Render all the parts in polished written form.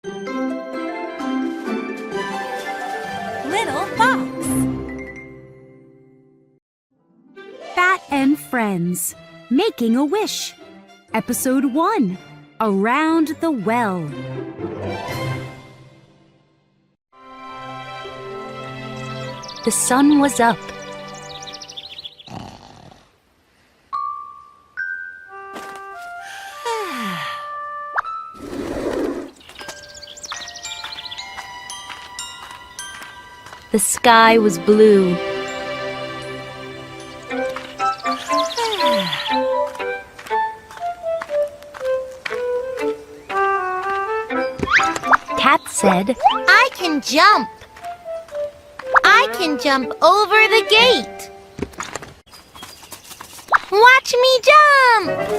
Little Fox. Bat and Friends, Making a Wish. Episode 1, Around the Well. The sun was up. The sky was blue. Cat said, I can jump. I can jump over the gate. Watch me jump!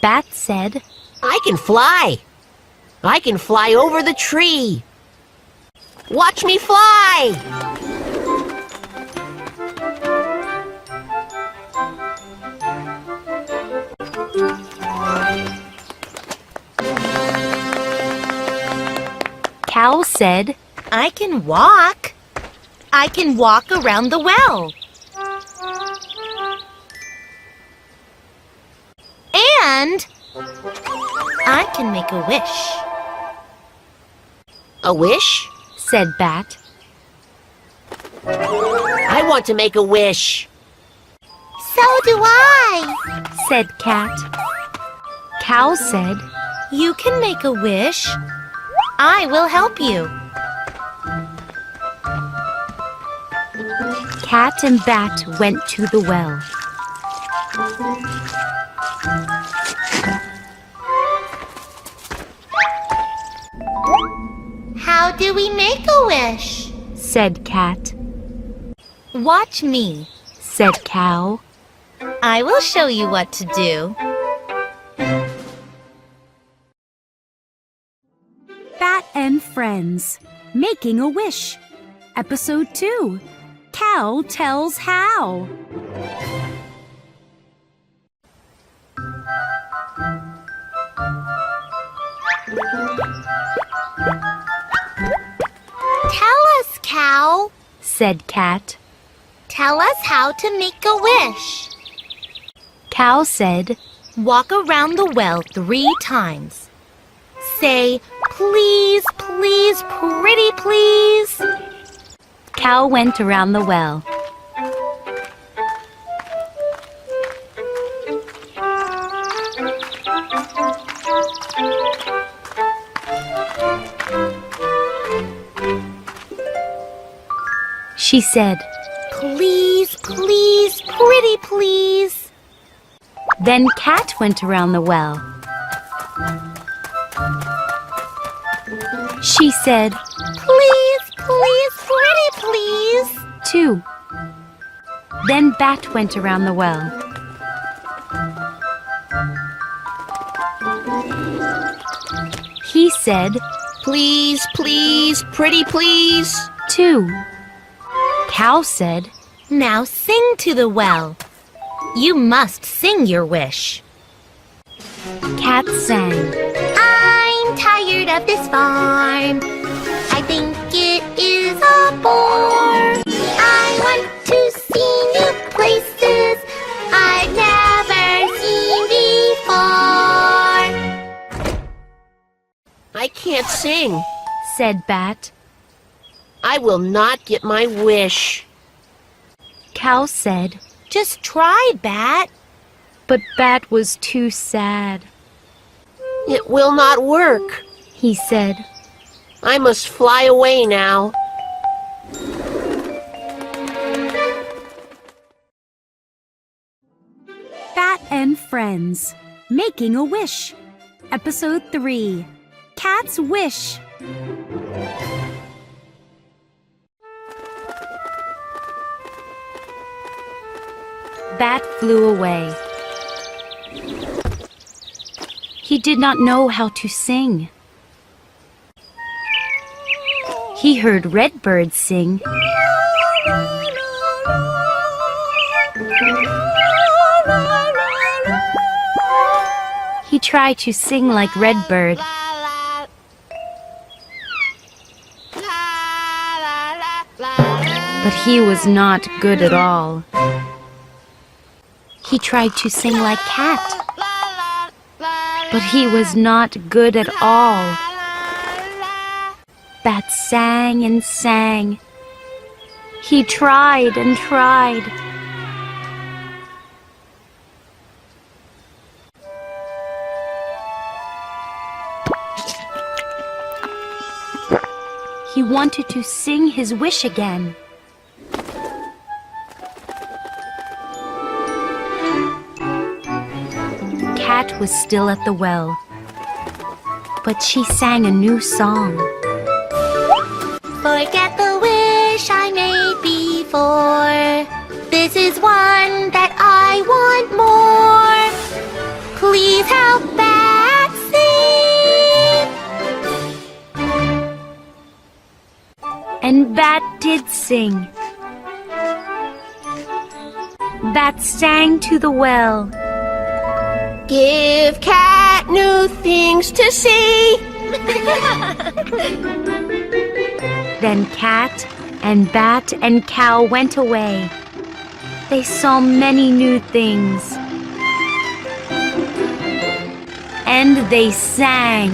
Bat said, I can fly. I can fly over the tree. Watch me fly! Cow said, I can walk. I can walk around the well. And I can make a wish. A wish? said Bat. I want to make a wish. So do I, said Cat. Cow said, You can make a wish. I will help you. Cat and Bat went to the well. How do we make a wish? said Cat. Watch me. Said Cow. I will show you what to do. Bat and Friends, Making a Wish. Episode 2, Cow Tells How. Tell us, Cow. Said Cat. Tell us how to make a wish. Cow said, Walk around the well 3 times. Say, please, please, pretty please. Cow went around the well. She said, Please, please, pretty please. Then Cat went around the well. She said, Please, please, pretty please. 2. Then Bat went around the well. He said, Please, please, pretty please. 2. Cow said, Now sing to the well. You must sing your wish. Cat sang. I'm tired of this farm. I think it is a bore. I want to see new places I've never seen before. I can't sing. Said Bat. I will not get my wish. Cow said, Just try, Bat. but Bat was too sad. It will not work. He said, I must fly away now. Bat and Friends, Making a Wish. Episode 3, Cat's Wish. Bat flew away. He did not know how to sing. He heard redbirds sing. tried to sing like Redbird, but he was not good at all. He tried to sing like Cat, but he was not good at all. Bat sang and sang. He tried and tried. He wanted to sing his wish again. Cat was still at the well, but she sang a new song. Forget the wish I made before. This is one that I want more. Please help Bat sing. And Bat did sing. Bat sang to the well. Give Cat new things to see. Then Cat and Bat and Cow went away. They saw many new things. And they sang.